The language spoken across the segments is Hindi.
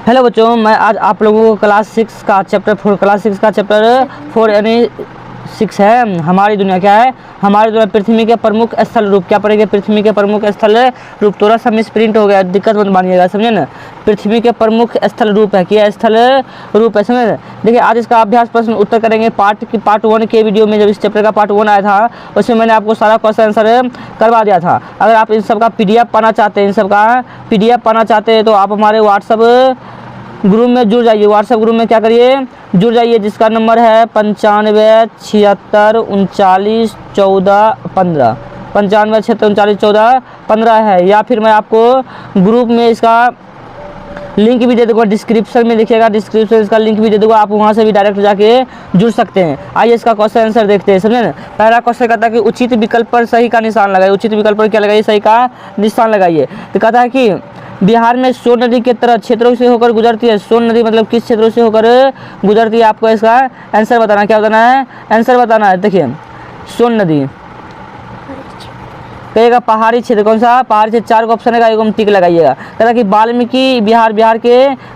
हेलो बच्चों, मैं आज आप लोगों को क्लास 6 का चैप्टर 4 यानी 6 है हमारी दुनिया। क्या है हमारी दुनिया? पृथ्वी के प्रमुख स्थल रूप। क्या पढ़ेंगे? पृथ्वी के प्रमुख स्थल रूप। थोड़ा सा मिस प्रिंट हो गया, दिक्कत मत मानिएगा, समझे ना। पृथ्वी के प्रमुख स्थल रूप है, क्या स्थल रूप है, समझे। देखिए आज इसका अभ्यास प्रश्न उत्तर करेंगे। पार्ट 1 के वीडियो में जब इस चैप्टर का पार्ट 1 आया था उसमें मैंने आपको सारा क्वेश्चन आंसर करवा दिया था। अगर आप इन सब का PDF पाना चाहते हैं, तो आप हमारे व्हाट्सअप ग्रुप में जुड़ जाइए। व्हाट्सएप ग्रुप में क्या करिए, जुड़ जाइए, जिसका नंबर है 95 76 39 14 15 95 76 39 14 15 है। या फिर मैं आपको ग्रुप में इसका लिंक भी दे दूँगा, डिस्क्रिप्शन में देखिएगा, डिस्क्रिप्शन इसका लिंक भी दे दूँगा, आप वहाँ से भी डायरेक्ट जाके जुड़ सकते हैं। आइए इसका क्वेश्चन आंसर देखते हैं, समझे ना। पहला क्वेश्चन कहता है कि उचित विकल्प पर सही का निशान लगाइए। उचित विकल्प पर क्या लगाइए? सही का निशान लगाइए। तो कहता है कि बिहार में सोन नदी के तरह क्षेत्रों से होकर गुजरती है। सोन नदी मतलब किस क्षेत्रों से होकर गुजरती है? आपको इसका आंसर बताना है। क्या बताना है? आंसर बताना है। देखिए सोन नदी कहिएगा पहाड़ी क्षेत्र। कौन सा पहाड़ी क्षेत्र? 4 का ऑप्शन है, एक टिक लगाइएगा। कहता कि वाल्मीकि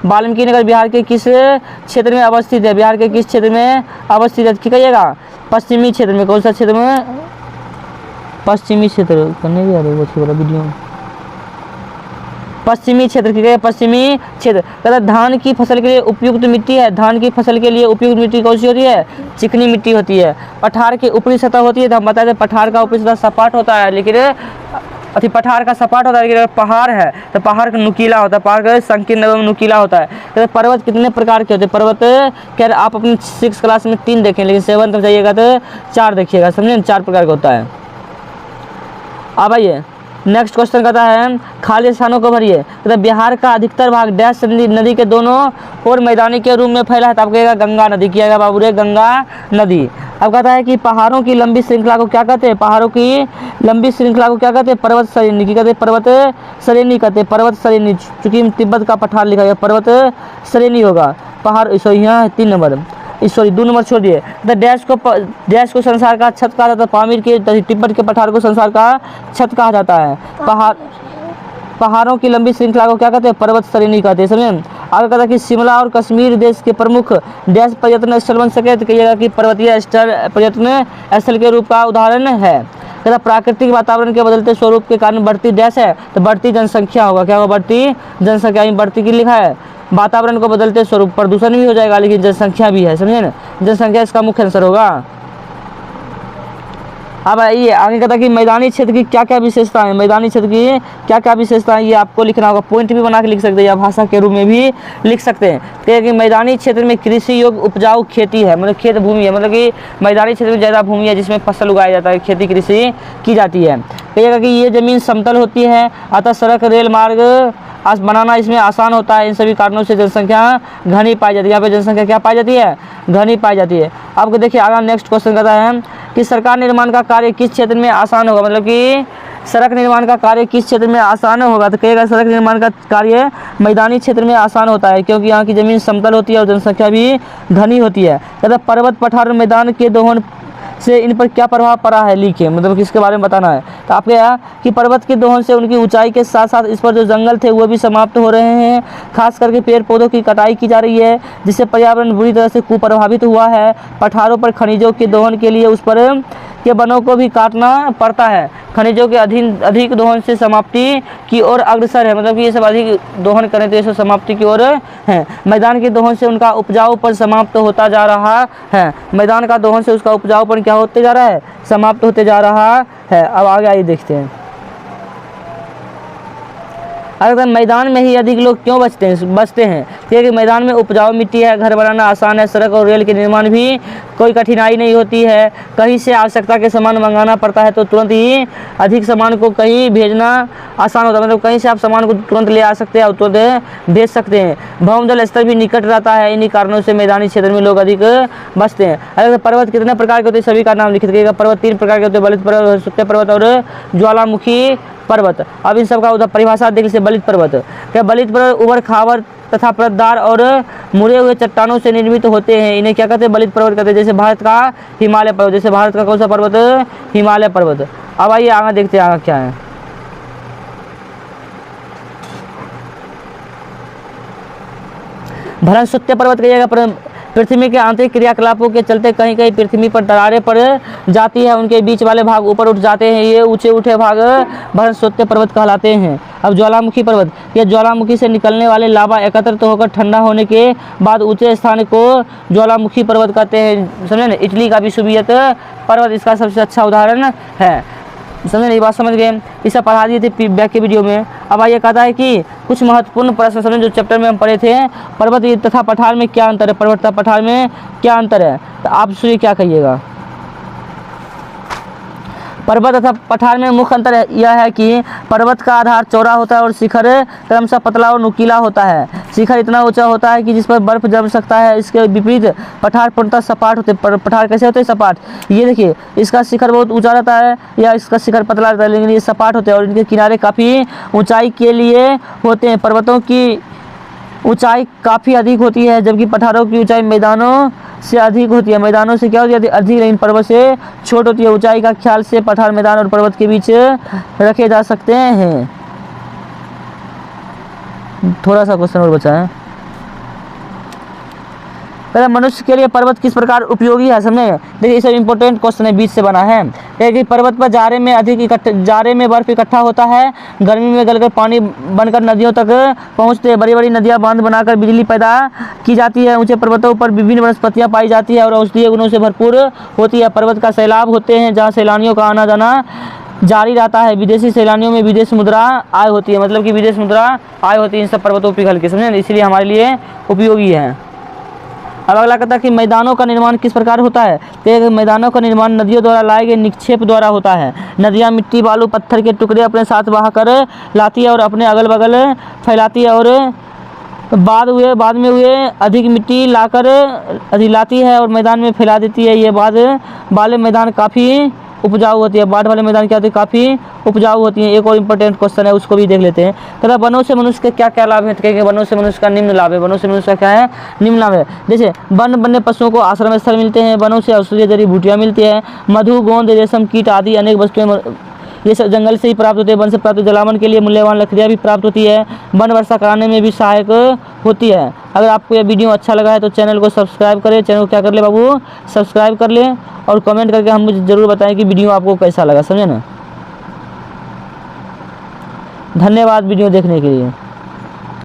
वाल्मीकि नगर बिहार के किस क्षेत्र में अवस्थित है? बिहार के किस क्षेत्र में अवस्थित है? कहिएगा पश्चिमी क्षेत्र में। कौन सा क्षेत्र में? पश्चिमी क्षेत्र करने भी आ रही है वीडियो। पश्चिमी क्षेत्र की पश्चिमी क्षेत्र। कहता धान की फसल के लिए उपयुक्त मिट्टी है। धान की फसल के लिए उपयुक्त मिट्टी कौन सी होती है? चिकनी मिट्टी होती है। पठार की ऊपरी सतह होती है, तो हम बताते हैं पठार का ऊपरी सतह सपाट होता है, लेकिन पठार का सपाट होता है, लेकिन अगर पहाड़ है तो पहाड़ का नुकीला होता है, पहाड़ का संकीर्ण एवं नुकीला होता है। तो पर्वत कितने प्रकार के होते हैं? पर्वत क्या आप अपनी 6 क्लास में 3 देखें, लेकिन 7th में जाइएगा तो 4 देखिएगा, समझे। 4 प्रकार का होता है। अब आइए नेक्स्ट क्वेश्चन कहता है खाली स्थानों को भरिए। तो बिहार का अधिकतर भाग डैश नदी के दोनों और मैदानी के रूप में फैला है। तो आप कहेगा गंगा नदी। किया बाबू रे गंगा नदी। अब कहता है कि पहाड़ों की लंबी श्रृंखला को क्या कहते हैं? पहाड़ों की लंबी श्रृंखला को क्या कहते हैं? पर्वत श्रेणी। की कहते हैं? पर्वत श्रेणी कहते हैं। पर्वत श्रेणी, चूंकि तिब्बत का पठार लिखा गया, पर्वत श्रेणी होगा। पहाड़ सॉरी यहाँ 3 नंबर, सॉरी 2 नंबर छोड़ दिए। तो डैश को संसार का छत कहा जाता है। पामीर के तिब्बत के पठार को संसार का छत कहा जाता है। पहाड़ों की लंबी श्रृंखला को क्या कहते हैं? पर्वत श्रेणी कहते हैं, समझे। आगे कहता है कि शिमला और कश्मीर देश के प्रमुख डैश पर्यटन स्थल बन सके। तो कहिएगा कि पर्वतीय पर्यटन स्थल के रूप का उदाहरण है। कहता प्राकृतिक वातावरण के बदलते स्वरूप के कारण बढ़ती डैश है, तो बढ़ती जनसंख्या होगा। क्या होगा? बढ़ती जनसंख्या। बढ़ती की लिखा है वातावरण को बदलते स्वरूप, प्रदूषण भी हो जाएगा लेकिन जनसंख्या भी है, समझे ना। जनसंख्या इसका मुख्य आंसर होगा। अब आइए आगे कहता कि मैदानी क्षेत्र की क्या क्या विशेषता है? मैदानी क्षेत्र की क्या क्या विशेषता है ये आपको लिखना होगा। पॉइंट भी बना के लिख सकते हैं या भाषा के रूप में भी लिख सकते हैं। कि मैदानी क्षेत्र में कृषि योग्य उपजाऊ खेती है, मतलब खेत भूमि है, मतलब कि मैदानी क्षेत्र में ज़्यादा भूमि है जिसमें फसल उगाया जाता है, खेती कृषि की जाती है। कहिएगा कि ये ज़मीन समतल होती है, अतः सड़क रेल मार्ग बनाना इसमें आसान होता है। इन सभी कारणों से जनसंख्या घनी पाई जाती है। यहाँ पे जनसंख्या क्या पाई जाती है? घनी पाई जाती है। अब देखिए आगे नेक्स्ट क्वेश्चन कहता है कि सरकार निर्माण का कार्य किस क्षेत्र में आसान होगा? मतलब कि सड़क निर्माण का कार्य किस क्षेत्र में आसान होगा? तो कहेगा सड़क निर्माण का कार्य मैदानी क्षेत्र में आसान होता है, क्योंकि यहाँ की ज़मीन समतल होती है और जनसंख्या भी घनी होती है। कहता पर्वत पठार मैदान के दोहन से इन पर क्या प्रभाव पड़ा है? लिखे, मतलब किसके बारे में बताना है। तो आपके यहाँ कि पर्वत के दोहन से उनकी ऊंचाई के साथ साथ इस पर जो जंगल थे वो भी समाप्त हो रहे हैं। खास करके पेड़ पौधों की कटाई की जा रही है, जिससे पर्यावरण बुरी तरह से कुप्रभावित हुआ है। पठारों पर खनिजों के दोहन के लिए उस पर के वनों को भी काटना पड़ता है। खनिजों के अधिक दोहन से समाप्ति की ओर अग्रसर है, मतलब कि ये सब अधिक दोहन करें तो ये सब समाप्ति की ओर है। मैदान के दोहन से उनका उपजाऊपन समाप्त होता जा रहा है। मैदान का दोहन से उसका उपजाऊपन क्या होते जा रहा है? समाप्त होते जा रहा है। अब आगे आइए देखते हैं। अगर मैदान में ही अधिक लोग क्यों बसते हैं? क्योंकि मैदान में उपजाऊ मिट्टी है, घर बनाना आसान है, सड़क और रेल के निर्माण भी कोई कठिनाई नहीं होती है। कहीं से आवश्यकता के सामान मंगाना पड़ता है तो तुरंत ही अधिक सामान को कहीं भेजना आसान होता है, मतलब कहीं से आप सामान को तुरंत ले आ सकते हैं और तुरंत भेज सकते हैं। भौमजल स्तर भी निकट रहता है। इन्हीं कारणों से मैदानी क्षेत्र में लोग अधिक बसते हैं। अगर पर्वत कितने प्रकार के होते हैं? सभी का नाम लिख दीजिएगा। पर्वत 3 प्रकार के होते हैं, बलित पर्वत, सुत्य पर्वत और ज्वालामुखी पर्वत। अब इन सब का उधर परिभाषा देख लीजिए। बलित पर्वत क्या? बलित पर्वत उबड़ खाबड़ तथा परतदार और मुड़े हुए चट्टानों से निर्मित होते हैं। इन्हें क्या कहते हैं? बलित पर्वत कहते हैं। जैसे भारत का हिमालय पर्वत, जैसे भारत का कौन सा पर्वत? हिमालय पर्वत। अब आइए आगे देखते हैं आगे क्या है। भ्रंश सत्य पर्वत कहिएगा। पृथ्वी के आंतरिक क्रियाकलापों के चलते कहीं कहीं पृथ्वी पर दरारें पड़ जाती है, उनके बीच वाले भाग ऊपर उठ जाते हैं, ये ऊंचे उठे भाग भ्रंशोत्य पर्वत कहलाते हैं। अब ज्वालामुखी पर्वत, यह ज्वालामुखी से निकलने वाले लावा एकत्रित होकर ठंडा होने के बाद ऊंचे स्थान को ज्वालामुखी पर्वत कहते हैं। समझे ना, इटली का विश्ववियत पर्वत इसका सबसे अच्छा उदाहरण है। समझे ना, ये बात समझ गए। इसे पढ़ा दिए थे बैक के वीडियो में। अब आइए कहता है कि कुछ महत्वपूर्ण प्रश्न समझे जो चैप्टर में हम पढ़े थे। पर्वत तथा पठार में क्या अंतर है, पर्वत तथा पठार में क्या अंतर है, तो आप सुनिए क्या कहिएगा। पर्वत तथा पठार में मुख्य अंतर यह है कि पर्वत का आधार चौड़ा होता है और शिखर क्रमशः पतला और नुकीला होता है। शिखर इतना ऊंचा होता है कि जिस पर बर्फ जम सकता है। इसके विपरीत पठार पूर्णतः सपाट होते हैं। पठार कैसे होते हैं, सपाट। ये देखिए, इसका शिखर बहुत ऊंचा रहता है या इसका शिखर पतला रहता है, लेकिन ये सपाट होते हैं और इनके किनारे काफ़ी ऊंचाई के लिए होते हैं। पर्वतों की ऊंचाई काफ़ी अधिक होती है, जबकि पठारों की ऊंचाई मैदानों से अधिक होती है। मैदानों से क्या होती है, अधिक, लेकिन पर्वत से छोट होती है। ऊंचाई का ख्याल से पठार मैदान और पर्वत के बीच रखे जा सकते हैं। थोड़ा सा क्वेश्चन और बचा है। पहले, मनुष्य के लिए पर्वत किस प्रकार उपयोगी है, समझे। देखिए, ये सब इंपॉर्टेंट क्वेश्चन है, बीच से बना है। कि पर्वत पर जाड़े में बर्फ इकट्ठा होता है, गर्मी में गलकर पानी बनकर नदियों तक पहुंचते हैं। बड़ी बड़ी नदियां बांध बनाकर बिजली पैदा की जाती है। ऊंचे पर्वतों पर विभिन्न वनस्पतियां पाई जाती है और औषधीय गुणों से भरपूर होती है। पर्वत का सैलाब होते हैं जहाँ सैलानियों का आना जाना जारी रहता है। विदेशी सैलानियों में विदेश मुद्रा आय होती है, मतलब कि विदेश मुद्रा आय होती है इन सब पर्वतों पर पिघल के, समझे, इसलिए हमारे लिए उपयोगी है। अब अगला कहता है कि मैदानों का निर्माण किस प्रकार होता है। तो मैदानों का निर्माण नदियों द्वारा लाए गए निक्षेप द्वारा होता है। नदियाँ मिट्टी, बालू, पत्थर के टुकड़े अपने साथ बहा कर लाती है और अपने अगल बगल फैलाती है और बाद में हुए अधिक मिट्टी लाती है और मैदान में फैला देती है। ये बाद वाले मैदान काफ़ी उपजाऊ होती है। बाढ़ वाले मैदान क्या होती है, काफ़ी उपजाऊ होती है। एक और इम्पोर्टेंट क्वेश्चन है, उसको भी देख लेते हैं। कहता वनों से मनुष्य के क्या क्या लाभ है। तो वनों से मनुष्य का निम्न लाभ है। वनों से मनुष्य का क्या है, निम्न लाभ है। जैसे वन वन्य पशुओं को आश्रम स्थल मिलते हैं। वनों से औषधीय जड़ी बूटियाँ मिलती है। मधु, गोंद, रेशम कीट आदि अनेक वस्तुएं ये सब जंगल से ही प्राप्त होते हैं। वन से प्राप्त जलावन के लिए मूल्यवान लकड़ियाँ भी प्राप्त होती है। वन वर्षा कराने में भी सहायक होती है। अगर आपको यह वीडियो अच्छा लगा है तो चैनल को सब्सक्राइब करें। चैनल को क्या कर ले बाबू, सब्सक्राइब कर ले और कमेंट करके हम मुझे ज़रूर बताएं कि वीडियो आपको कैसा लगा, समझे ना। धन्यवाद वीडियो देखने के लिए।